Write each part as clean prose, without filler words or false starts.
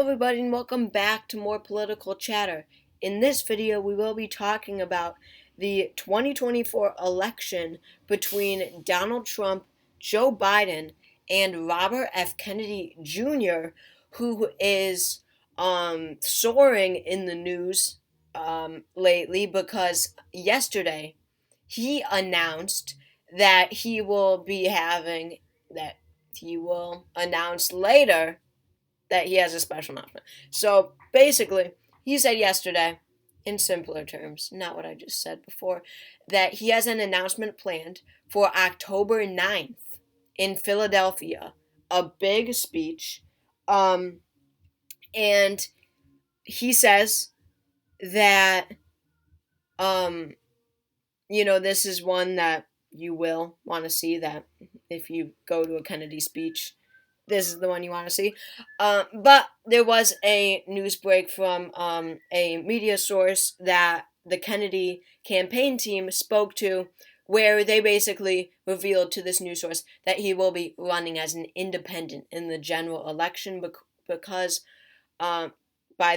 Hello everybody and welcome back to more political chatter. In this video we will be talking about the 2024 election between Donald Trump, Joe Biden, and Robert F. Kennedy Jr., who is soaring in the news lately because yesterday he announced that he will announce later that he has a special announcement. So basically, he said yesterday, in simpler terms, not what I just said before, that he has an announcement planned for October 9th in Philadelphia, a big speech. And he says that, um, this is one that you will want to see, that if you go to a Kennedy speech, this is the one you want to see. But there was a news break from a media source that the Kennedy campaign team spoke to, where they basically revealed to this news source that he will be running as an independent in the general election because, by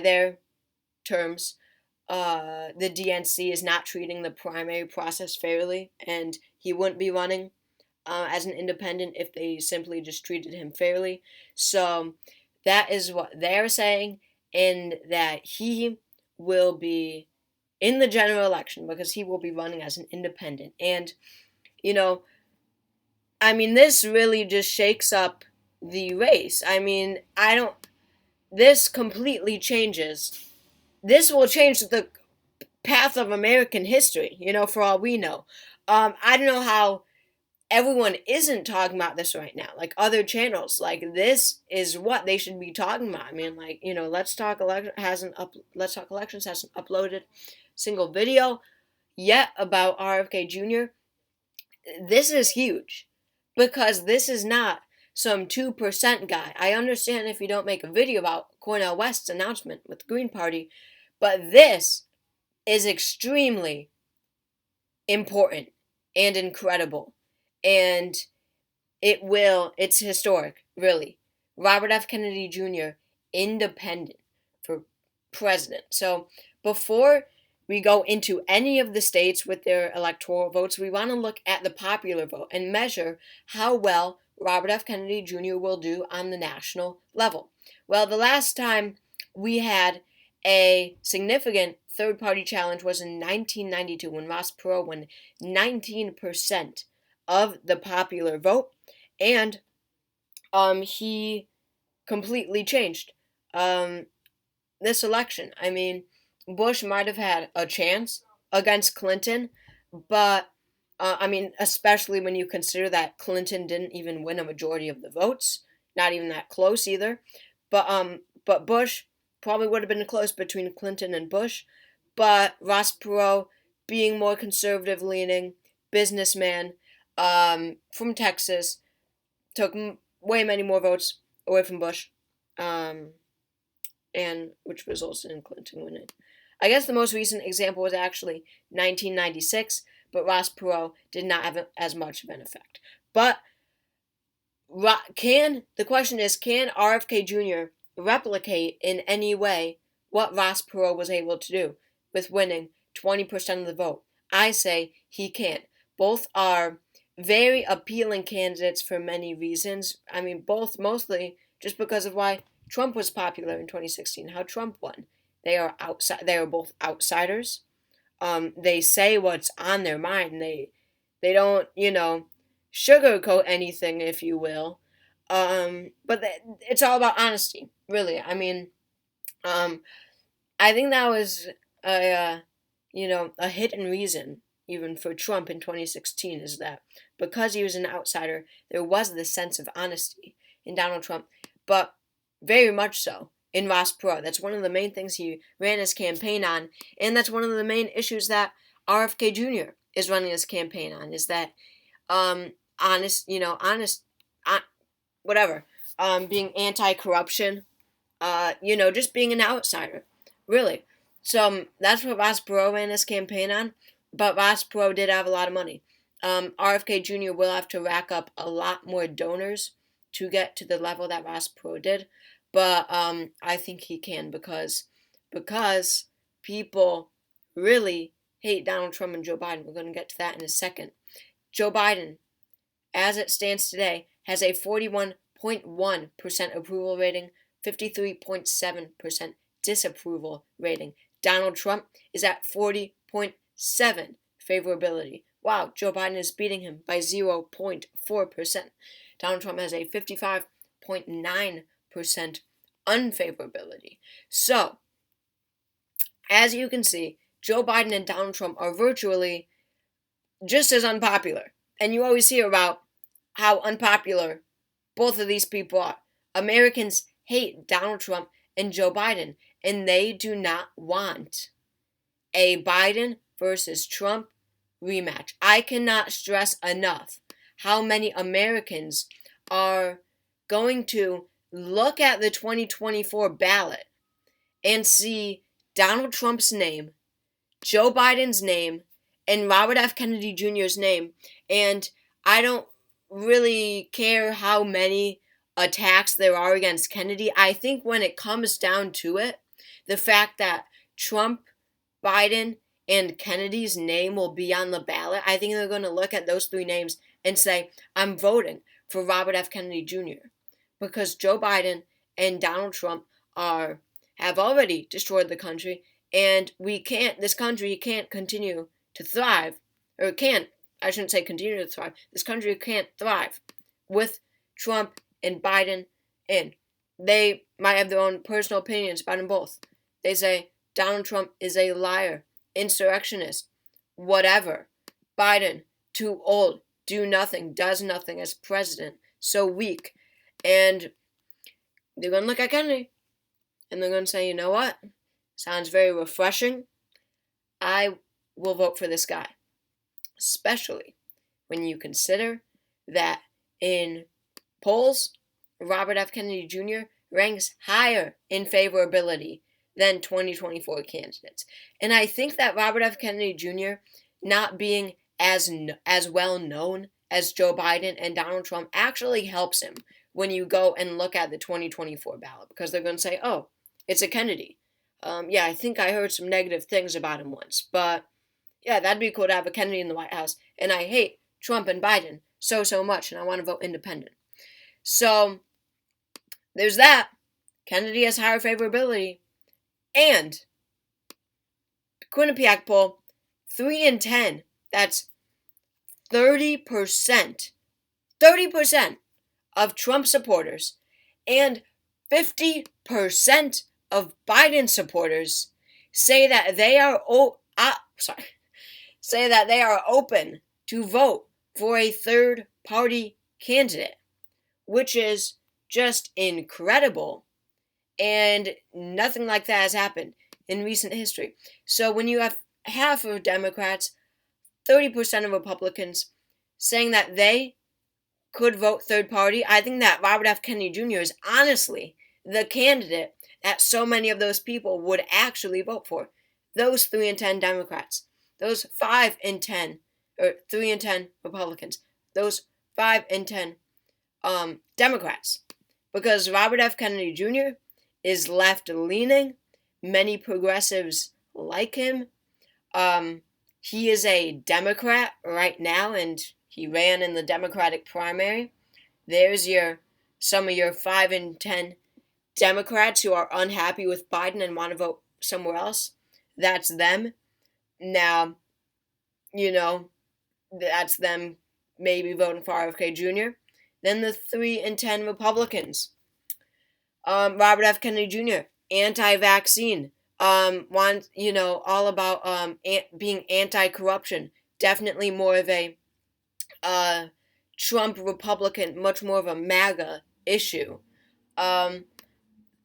their terms, the DNC is not treating the primary process fairly, and he wouldn't be running as an independent if they simply just treated him fairly. So that is what they're saying, and that he will be in the general election because he will be running as an independent. And, you know, this really just shakes up the race. This completely changes. This will change the path of American history, for all we know. I don't know how everyone isn't talking about this right now. Like other channels, like this is what they should be talking about. Let's Talk Elections hasn't uploaded single video yet about RFK Jr. This is huge because this is not some 2% guy. I understand if you don't make a video about Cornel West's announcement with the Green Party, but this is extremely important and incredible. And it's historic, really. Robert F. Kennedy Jr., independent for president. So before we go into any of the states with their electoral votes, we want to look at the popular vote and measure how well Robert F. Kennedy Jr. will do on the national level. Well, the last time we had a significant third-party challenge was in 1992 when Ross Perot won 19% of the popular vote, and he completely changed this election. Bush might have had a chance against Clinton, but especially when you consider that Clinton didn't even win a majority of the votes, not even that close either. But Bush probably would have been close between Clinton and Bush. But Ross Perot, being more conservative leaning, businessman, from Texas, took way many more votes away from Bush, and which resulted in Clinton winning. I guess the most recent example was actually 1996, but Ross Perot did not have as much of an effect. But the question is, can RFK Jr. replicate in any way what Ross Perot was able to do with winning 20% of the vote? I say he can't. Both are very appealing candidates for many reasons. Both mostly just because of why Trump was popular in 2016, how Trump won. They are both outsiders. They say what's on their mind. They don't, sugarcoat anything, if you will. But it's all about honesty, really. I think that was a hidden reason even for Trump in 2016, is that because he was an outsider, there was this sense of honesty in Donald Trump, but very much so in Ross Perot. That's one of the main things he ran his campaign on, and that's one of the main issues that RFK Jr. is running his campaign on, is that being anti-corruption, just being an outsider, really. So that's what Ross Perot ran his campaign on, but Ross Perot did have a lot of money. RFK Jr. will have to rack up a lot more donors to get to the level that Ross Perot did, But I think he can because people really hate Donald Trump and Joe Biden. We're going to get to that in a second. Joe Biden, as it stands today, has a 41.1% approval rating, 53.7% disapproval rating. Donald Trump is at 40.7 favorability. Wow, Joe Biden is beating him by 0.4%. Donald Trump has a 55.9% unfavorability. So, as you can see, Joe Biden and Donald Trump are virtually just as unpopular. And you always hear about how unpopular both of these people are. Americans hate Donald Trump and Joe Biden, and they do not want a Biden versus Trump rematch. I cannot stress enough how many Americans are going to look at the 2024 ballot and see Donald Trump's name, Joe Biden's name, and Robert F. Kennedy Jr.'s name, and I don't really care how many attacks there are against Kennedy. I think when it comes down to it, the fact that Trump, Biden, and Kennedy's name will be on the ballot, I think they're going to look at those three names and say, I'm voting for Robert F. Kennedy Jr. Because Joe Biden and Donald Trump have already destroyed the country, and this country can't continue to thrive, or I shouldn't say continue to thrive, this country can't thrive with Trump and Biden in. They might have their own personal opinions about them both. They say Donald Trump is a liar, insurrectionist, whatever. Biden, too old, do nothing, does nothing as president, so weak. And they're going to look at Kennedy, and they're going to say, you know what? Sounds very refreshing. I will vote for this guy. Especially when you consider that in polls, Robert F. Kennedy Jr. ranks higher in favorability than 2024 candidates. And I think that Robert F. Kennedy Jr. not being as well known as Joe Biden and Donald Trump actually helps him when you go and look at the 2024 ballot, because they're going to say, oh, it's a Kennedy. Yeah, I think I heard some negative things about him once, but yeah, that'd be cool to have a Kennedy in the White House. And I hate Trump and Biden so much, and I want to vote independent. So, there's that. Kennedy has higher favorability. And, Quinnipiac poll, 3 in 10, that's 30%. 30% of Trump supporters and 50% of Biden supporters say that they are open to vote for a third party candidate, which is just incredible, and nothing like that has happened in recent history. So when you have half of Democrats, 30% of Republicans saying that they could vote third party, I think that Robert F. Kennedy Jr. is honestly the candidate that so many of those people would actually vote for. Those 3 in 10 Democrats, those 5 in 10, or 3 in 10 Republicans, those 5 in 10 Democrats. Because Robert F. Kennedy Jr. is left-leaning. Many progressives like him. He is a Democrat right now, and he ran in the Democratic primary. There's some of your 5 in 10 Democrats who are unhappy with Biden and want to vote somewhere else. That's them. Now, that's them maybe voting for RFK Jr. Then the 3 in 10 Republicans. Robert F. Kennedy Jr., anti-vaccine, all about being anti-corruption. Definitely more of a Trump Republican, much more of a MAGA issue.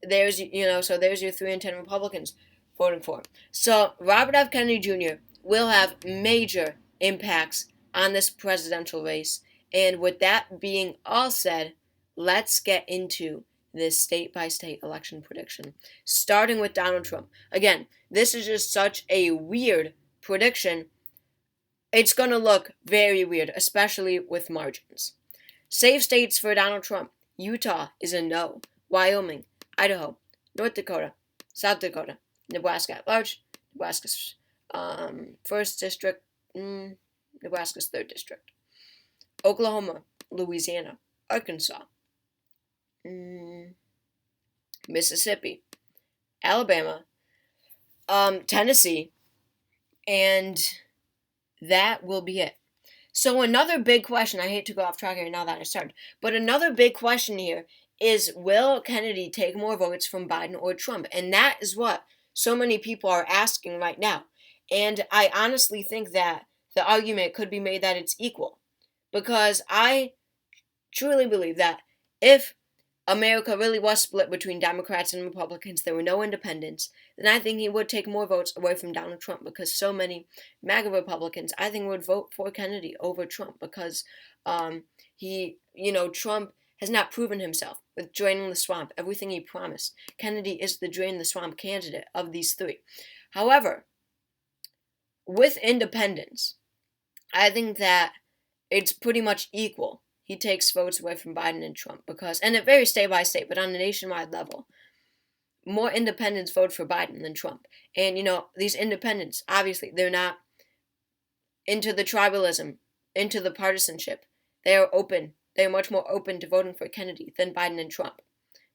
There's your 3 in 10 Republicans voting for him. So Robert F. Kennedy Jr. will have major impacts on this presidential race. And with that being all said, let's get into this state-by-state election prediction, starting with Donald Trump. Again, this is just such a weird prediction. It's going to look very weird, especially with margins. Safe states for Donald Trump. Utah is a no. Wyoming, Idaho, North Dakota, South Dakota, Nebraska at large, Nebraska's 1st district, Nebraska's 3rd district, Oklahoma, Louisiana, Arkansas, Mississippi, Alabama, Tennessee, and that will be it. So another big question, I hate to go off track here now that I started, but another big question here is, will Kennedy take more votes from Biden or Trump? And that is what so many people are asking right now. And I honestly think that the argument could be made that it's equal. Because I truly believe that if America really was split between Democrats and Republicans, there were no independents, then I think he would take more votes away from Donald Trump, because so many MAGA Republicans, I think, would vote for Kennedy over Trump, because Trump has not proven himself with draining the swamp, everything he promised. Kennedy is the drain the swamp candidate of these three. However, with independents, I think that it's pretty much equal. He takes votes away from Biden and Trump because, and it varies state by state, but on a nationwide level, more independents vote for Biden than Trump. And, these independents, obviously, they're not into the tribalism, into the partisanship. They are open. They are much more open to voting for Kennedy than Biden and Trump.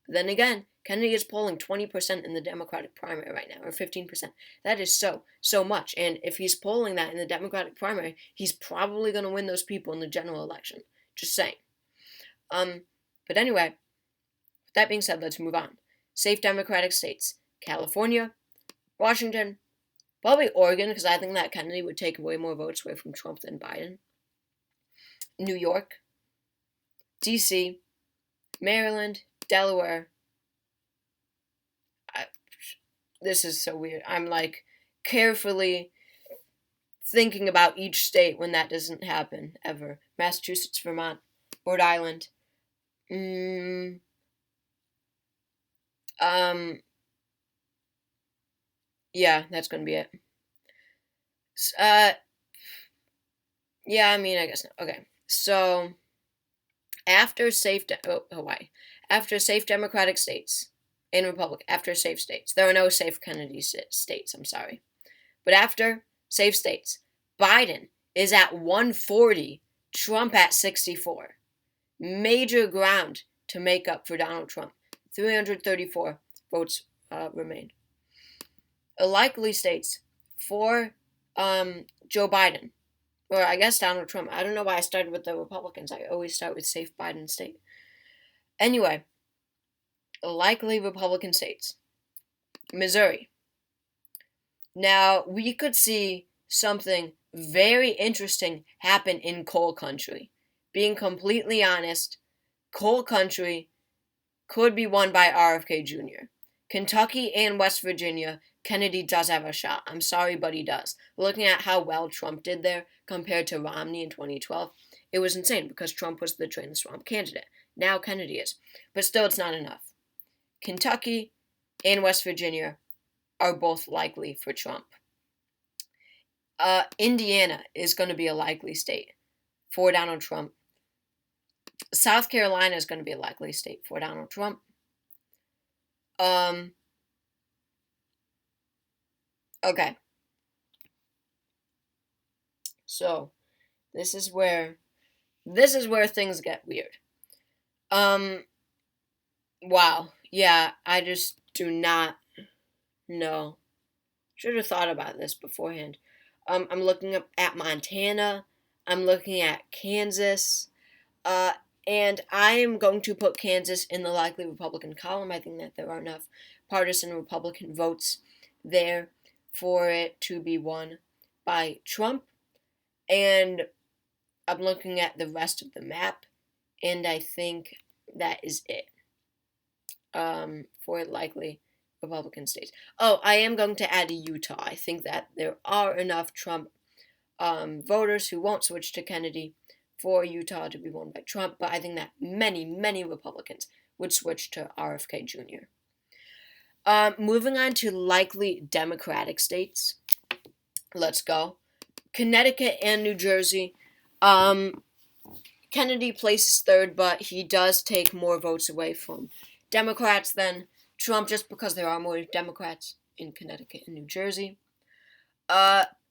But then again, Kennedy is polling 20% in the Democratic primary right now, or 15%. That is so much. And if he's polling that in the Democratic primary, he's probably going to win those people in the general election. Just saying. But anyway, with that being said, let's move on. Safe Democratic states. California, Washington, probably Oregon, because I think that Kennedy would take way more votes away from Trump than Biden. New York, D.C., Maryland, Delaware. This is so weird. I'm carefully thinking about each state when that doesn't happen ever. Massachusetts, Vermont, Rhode Island. Yeah, that's gonna be it. Yeah, I guess not. Okay, so after Hawaii, after safe Democratic states and Republican, after safe states, there are no safe Kennedy states. I'm sorry, but after safe states, Biden is at 140, Trump at 64. Major ground to make up for Donald Trump. 334 votes remain. Likely states for Joe Biden, or I guess Donald Trump. I don't know why I started with the Republicans. I always start with safe Biden state. Anyway, likely Republican states. Missouri. Now, we could see something very interesting happen in coal country. Being completely honest, coal country could be won by RFK Jr. Kentucky and West Virginia, Kennedy does have a shot. I'm sorry, but he does. Looking at how well Trump did there compared to Romney in 2012, it was insane because Trump was the drain the swamp candidate. Now Kennedy is. But still, it's not enough. Kentucky and West Virginia are both likely for Trump. Indiana is going to be a likely state for Donald Trump. South Carolina is going to be a likely state for Donald Trump. Okay. So, this is where things get weird. Wow. Yeah, I just do not know. Should have thought about this beforehand. I'm looking up at Montana. I'm looking at Kansas. And I am going to put Kansas in the likely Republican column. I think that there are enough partisan Republican votes there for it to be won by Trump. And I'm looking at the rest of the map, and I think that is it for likely Republican states. Oh, I am going to add Utah. I think that there are enough Trump voters who won't switch to Kennedy for Utah to be won by Trump, but I think that many, many Republicans would switch to RFK Jr. Moving on to likely Democratic states. Let's go. Connecticut and New Jersey. Kennedy places third, but he does take more votes away from Democrats than Trump, just because there are more Democrats in Connecticut and New Jersey.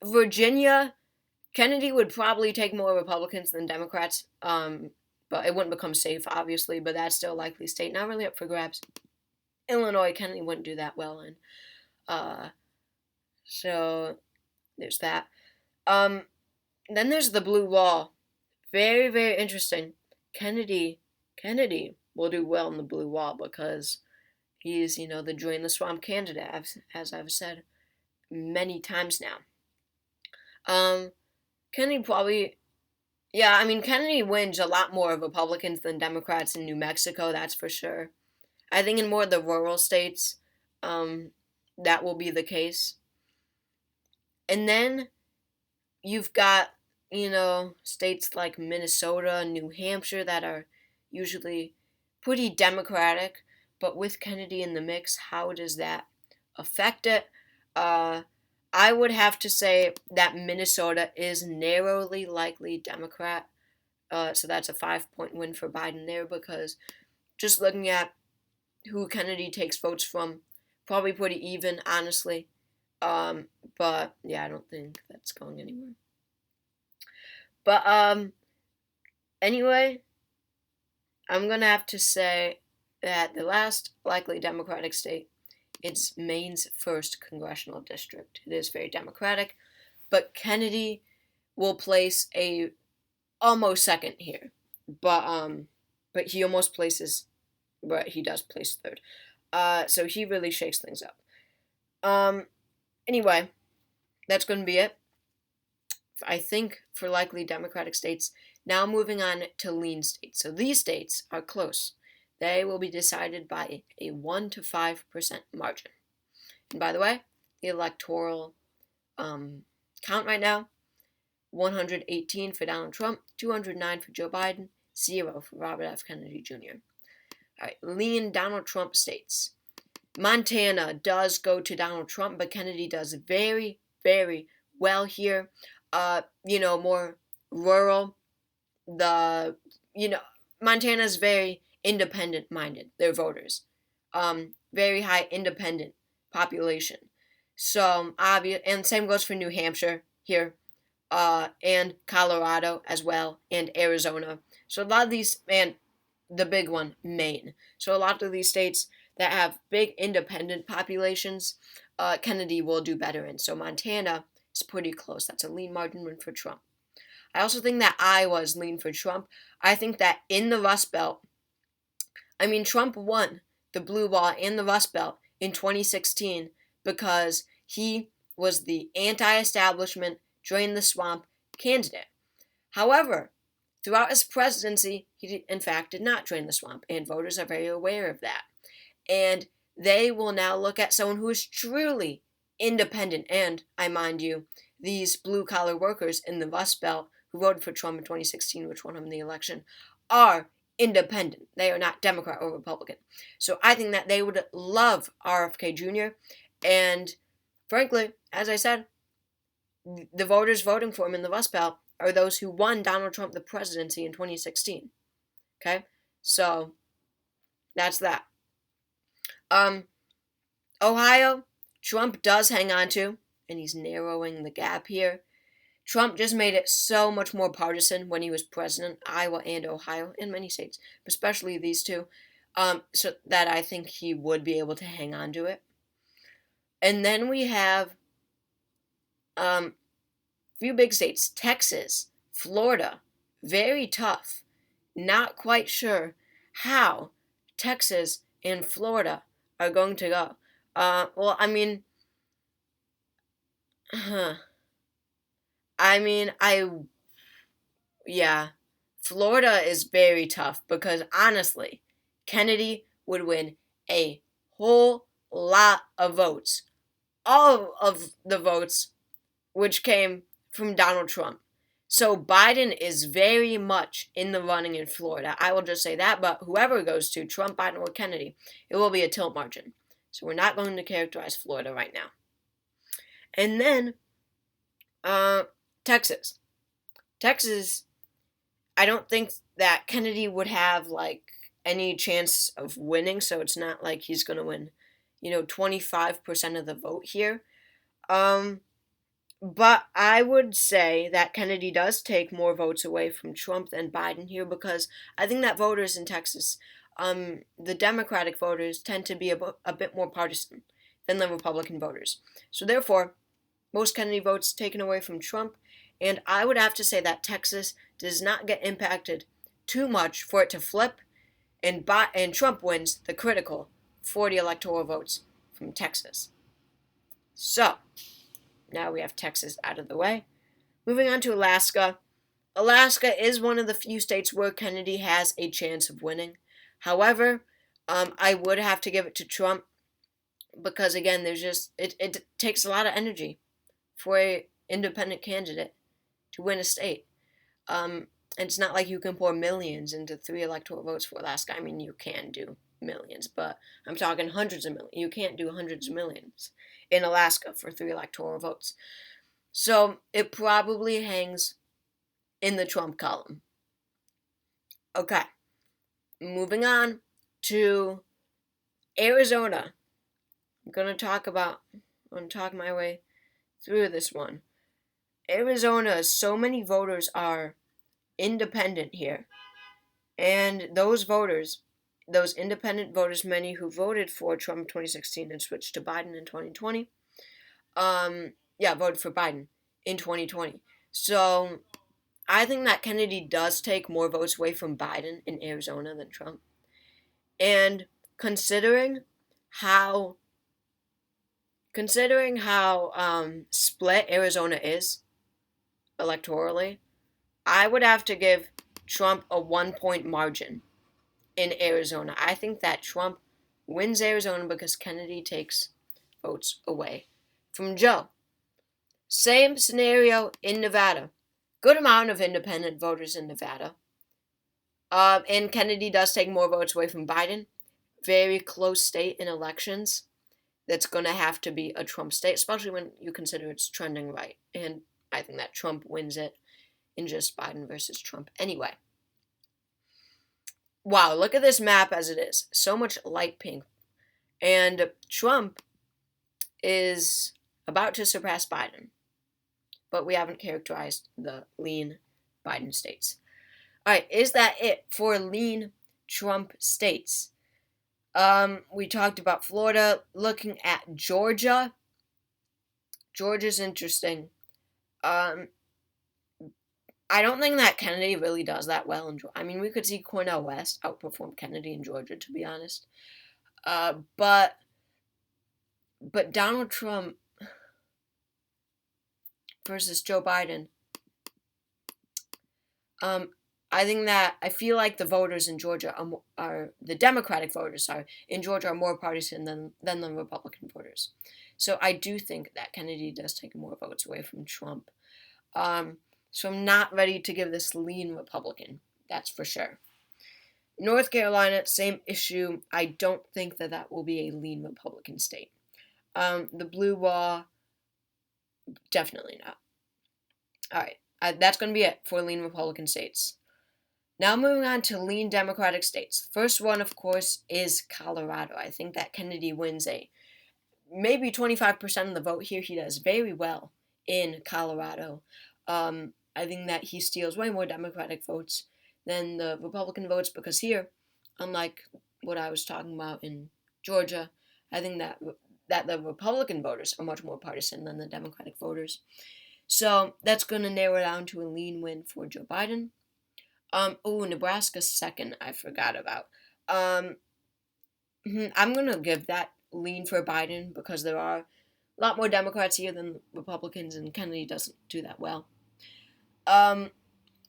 Virginia, Kennedy would probably take more Republicans than Democrats, but it wouldn't become safe, obviously, but that's still a likely state. Not really up for grabs. Illinois, Kennedy wouldn't do that well in. So there's that. Then there's the blue wall. Very, very interesting. Kennedy will do well in the blue wall because he's, the drain the swamp candidate, as I've said many times now. Kennedy probably, Kennedy wins a lot more Republicans than Democrats in New Mexico, that's for sure. I think in more of the rural states, that will be the case. And then you've got, states like Minnesota, New Hampshire that are usually pretty Democratic, but with Kennedy in the mix, how does that affect it? I would have to say that Minnesota is narrowly likely Democrat, so that's a 5-point win for Biden there, because just looking at who Kennedy takes votes from, probably pretty even, honestly. But yeah, I don't think that's going anywhere. But anyway, I'm gonna have to say that the last likely Democratic state, it's Maine's 1st congressional district. It is very Democratic, but Kennedy will place a almost second here. But he almost places, but he does place 3rd. So he really shakes things up. Anyway, that's going to be it, I think, for likely Democratic states. Now moving on to lean states. So these states are close. They will be decided by a 1 to 5% margin. And by the way, the electoral count right now, 118 for Donald Trump, 209 for Joe Biden, 0 for Robert F. Kennedy Jr. All right, lean Donald Trump states. Montana does go to Donald Trump, but Kennedy does very, very well here. More rural. Montana's very independent-minded, their voters. Very high independent population. So, obvious, and same goes for New Hampshire here, and Colorado as well, and Arizona. So a lot of these, and the big one, Maine. So a lot of these states that have big independent populations, Kennedy will do better in. So Montana is pretty close. That's a lean margin win for Trump. I also think that Iowa is lean for Trump. I think that in the Rust Belt, Trump won the blue wall and the Rust Belt in 2016 because he was the anti-establishment, drain the swamp candidate. However, throughout his presidency, he in fact did not drain the swamp, and voters are very aware of that. And they will now look at someone who is truly independent, and, I mind you, these blue-collar workers in the Rust Belt who voted for Trump in 2016, which won him the election, are independent. They are not Democrat or Republican. So I think that they would love RFK Jr., and frankly, as I said, the voters voting for him in the Rust Belt are those who won Donald Trump the presidency in 2016. Okay? So, that's that. Ohio, Trump does hang on to, and he's narrowing the gap here. Trump just made it so much more partisan when he was president, Iowa and Ohio, in many states, especially these two, so that I think he would be able to hang on to it. And then we have few big states, Texas, Florida, very tough. Not quite sure how Texas and Florida are going to go. Florida is very tough because honestly, Kennedy would win a whole lot of votes. All of the votes which came from Donald Trump. So Biden is very much in the running in Florida. I will just say that, but whoever goes to, Trump, Biden, or Kennedy, it will be a tilt margin. So we're not going to characterize Florida right now. And then, Texas. Texas, I don't think that Kennedy would have, any chance of winning, so it's not like he's going to win 25% of the vote here. But I would say that Kennedy does take more votes away from Trump than Biden here, because I think that voters in Texas, the Democratic voters, tend to be a bit more partisan than the Republican voters. So therefore, most Kennedy votes taken away from Trump, and I would have to say that Texas does not get impacted too much for it to flip, and Trump wins the critical 40 electoral votes from Texas. So, now we have Texas out of the way. Moving on to Alaska. Alaska is one of the few states where Kennedy has a chance of winning. However, I would have to give it to Trump, because again, it takes a lot of energy for an independent candidate to win a state. And it's not like you can pour millions into 3 electoral votes for Alaska. I mean, you can do millions, but I'm talking hundreds of millions. You can't do hundreds of millions in Alaska for 3 electoral votes. So it probably hangs in the Trump column. Okay, moving on to Arizona. I'm going to talk my way through this one. Arizona, so many voters are independent here. And those independent voters, many who voted for Trump in 2016 and switched to Biden in 2020, voted for Biden in 2020. So I think that Kennedy does take more votes away from Biden in Arizona than Trump. And considering how split Arizona is electorally, I would have to give Trump a 1-point margin in Arizona. I think that Trump wins Arizona because Kennedy takes votes away from Joe. Same scenario in Nevada. Good amount of independent voters in Nevada. And Kennedy does take more votes away from Biden. Very close state in elections. That's going to have to be a Trump state, especially when you consider it's trending right. And I think that Trump wins it in just Biden versus Trump anyway. Wow, look at this map as it is. So much light pink. And Trump is about to surpass Biden. But we haven't characterized the lean Biden states. All right, is that it for lean Trump states? We talked about Florida. Looking at Georgia. Georgia's interesting. I don't think that Kennedy really does that well in Georgia. I mean, we could see Cornel West outperform Kennedy in Georgia, to be honest. But Donald Trump versus Joe Biden. I feel like the voters in Georgia are the Democratic voters in Georgia are more partisan than the Republican voters. So I do think that Kennedy does take more votes away from Trump. So I'm not ready to give this lean Republican. That's for sure. North Carolina, same issue. I don't think that will be a lean Republican state. The blue wall, definitely not. All right, that's going to be it for lean Republican states. Now moving on to lean Democratic states. First one, of course, is Colorado. I think that Kennedy wins maybe 25% of the vote here. He does very well in Colorado. I think that he steals way more Democratic votes than the Republican votes, because here, unlike what I was talking about in Georgia, I think that the Republican voters are much more partisan than the Democratic voters. So that's going to narrow down to a lean win for Joe Biden. Nebraska's second, I forgot about. I'm going to give that lean for Biden because there are a lot more Democrats here than Republicans, and Kennedy doesn't do that well.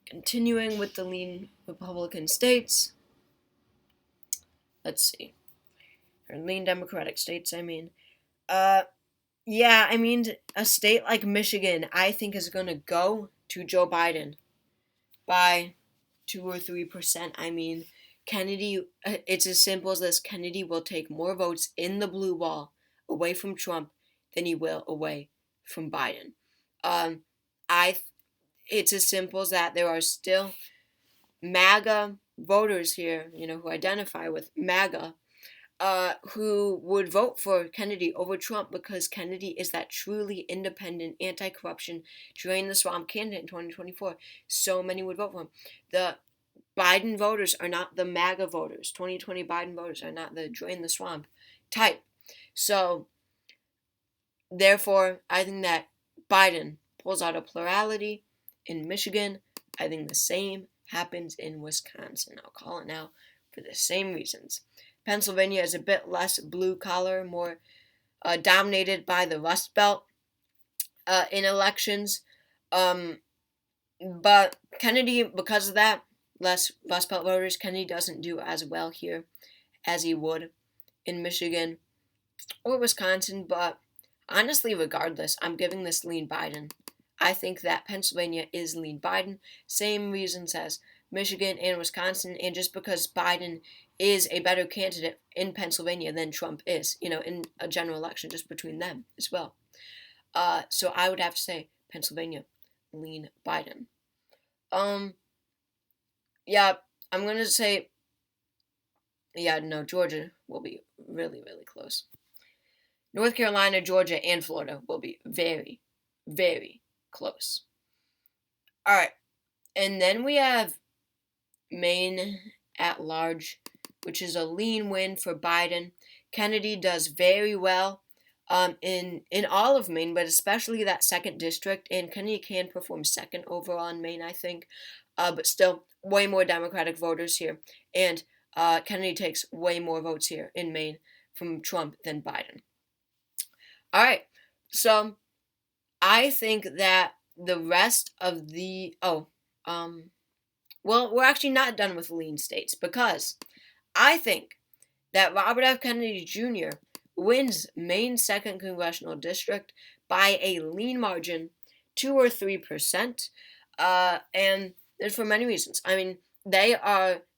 Continuing with the lean Republican states. Let's see. Or lean Democratic states, I mean. A state like Michigan, I think, is going to go to Joe Biden by 2 or 3%. I mean, Kennedy, it's as simple as this. Kennedy will take more votes in the blue wall away from Trump than he will away from Biden. It's as simple as that. There are still MAGA voters here, who identify with MAGA, who would vote for Kennedy over Trump because Kennedy is that truly independent, anti-corruption, drain the swamp candidate in 2024. So many would vote for him. The Biden voters are not the MAGA voters. 2020 Biden voters are not the drain the swamp type. So, therefore, I think that Biden pulls out a plurality in Michigan. I think the same happens in Wisconsin. I'll call it now for the same reasons. Pennsylvania is a bit less blue collar, more dominated by the Rust Belt in elections. But Kennedy, because of that, less Rust Belt voters, Kennedy doesn't do as well here as he would in Michigan or Wisconsin. But honestly, regardless, I'm giving this lean Biden. I think that Pennsylvania is lean Biden. Same reasons as Michigan and Wisconsin, and just because Biden is a better candidate in Pennsylvania than Trump is, in a general election, just between them as well. So I would have to say Pennsylvania, lean Biden. Yeah, I'm gonna say, Georgia will be really, really close. North Carolina, Georgia, and Florida will be very, very close. All right, and then we have Maine at large, which is a lean win for Biden. Kennedy does very well in all of Maine, but especially that second district, and Kennedy can perform second overall in Maine, I think, but still way more Democratic voters here, and Kennedy takes way more votes here in Maine from Trump than Biden. All right, so I think that the rest of the well, we're actually not done with lean states because I think that Robert F. Kennedy Jr. wins Maine's 2nd Congressional District by a lean margin, 2 or 3%, and there's for many reasons. I mean,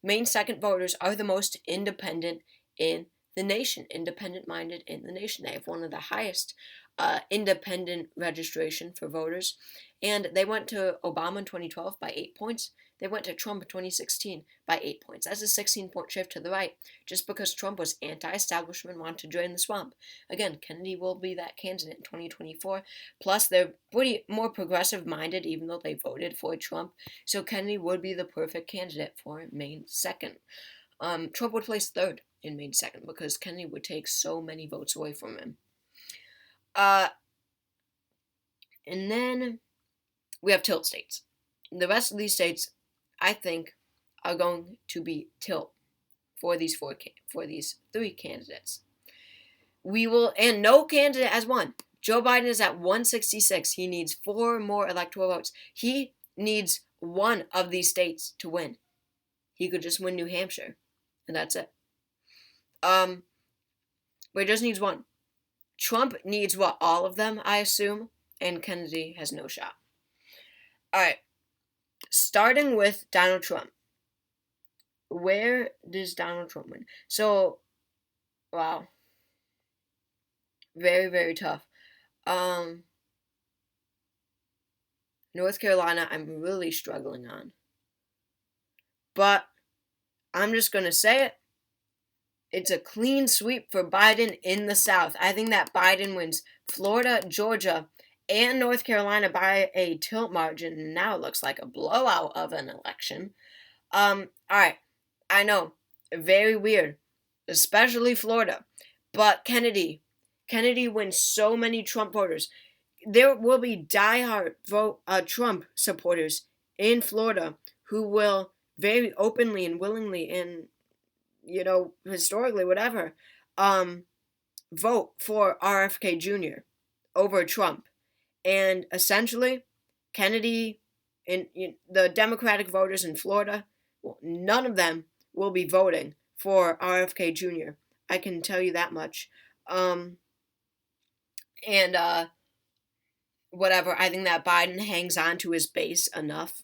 Maine's second voters are the most independent in the nation, independent-minded in the nation. They have one of the highest independent registration for voters, and they went to Obama in 2012 by 8 points. They went to Trump in 2016 by 8 points. That's a 16-point shift to the right, just because Trump was anti-establishment, wanted to drain the swamp. Again, Kennedy will be that candidate in 2024. Plus, they're pretty more progressive-minded, even though they voted for Trump. So Kennedy would be the perfect candidate for Maine's 2nd. Trump would place 3rd in Maine's 2nd because Kennedy would take so many votes away from him. And then we have tilt states. The rest of these states, I think, are going to be tilt for these 3 candidates. And no candidate has won. Joe Biden is at 166. He needs 4 more electoral votes. He needs one of these states to win. He could just win New Hampshire, and that's it. But he just needs one. Trump needs all of them, I assume, and Kennedy has no shot. All right. Starting with Donald Trump. Where does Donald Trump win? So, wow. Very, very tough. North Carolina, I'm really struggling on. But I'm just going to say it. It's a clean sweep for Biden in the South. I think that Biden wins Florida, Georgia, and North Carolina by a tilt margin. Now it looks like a blowout of an election. All right. I know. Very weird. Especially Florida. But Kennedy wins so many Trump voters. There will be diehard Trump supporters in Florida who will very openly and willingly and, historically, whatever, vote for RFK Jr. over Trump. And essentially, Kennedy and the Democratic voters in Florida, none of them will be voting for RFK Jr. I can tell you that much. Whatever, I think that Biden hangs on to his base enough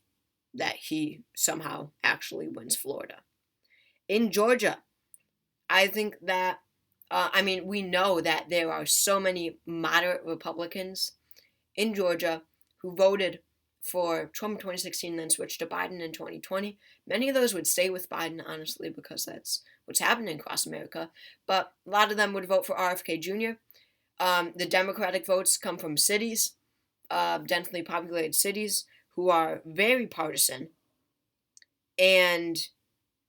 that he somehow actually wins Florida. In Georgia, I think that, we know that there are so many moderate Republicans in Georgia who voted for Trump in 2016 and then switched to Biden in 2020. Many of those would stay with Biden, honestly, because that's what's happening across America. But a lot of them would vote for RFK Jr. The Democratic votes come from cities, densely populated cities, who are very partisan, and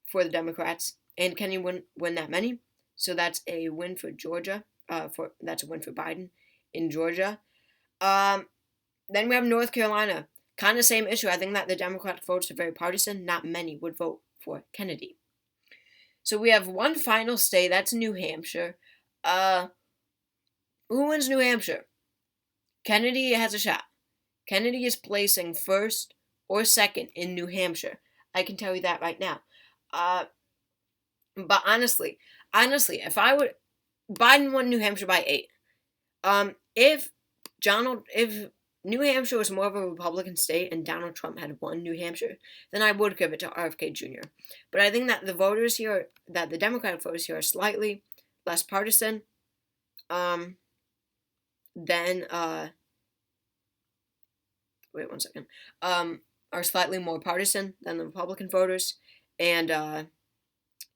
for the Democrats. And can you win that many? So that's a win for Georgia. That's a win for Biden in Georgia. Then we have North Carolina. Kind of same issue. I think that the Democratic votes are very partisan. Not many would vote for Kennedy. So we have one final state. That's New Hampshire. Who wins New Hampshire? Kennedy has a shot. Kennedy is placing first or second in New Hampshire. I can tell you that right now. But honestly, if Biden won New Hampshire by 8. If New Hampshire was more of a Republican state and Donald Trump had won New Hampshire, then I would give it to RFK Jr. But I think that the Democratic voters here are slightly less partisan than are slightly more partisan than the Republican voters, and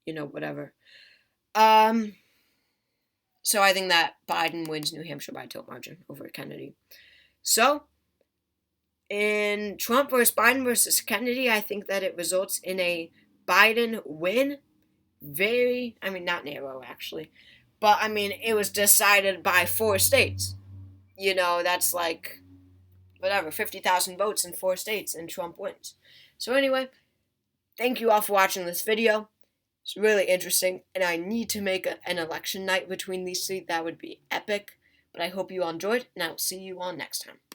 whatever. So I think that Biden wins New Hampshire by a tilt margin over Kennedy. So, in Trump versus Biden versus Kennedy, I think that it results in a Biden win. Not narrow, actually. But, it was decided by 4 states. That's 50,000 votes in 4 states, and Trump wins. So anyway, thank you all for watching this video. It's really interesting, and I need to make an election night between these 3. That would be epic. But I hope you all enjoyed, and I will see you all next time.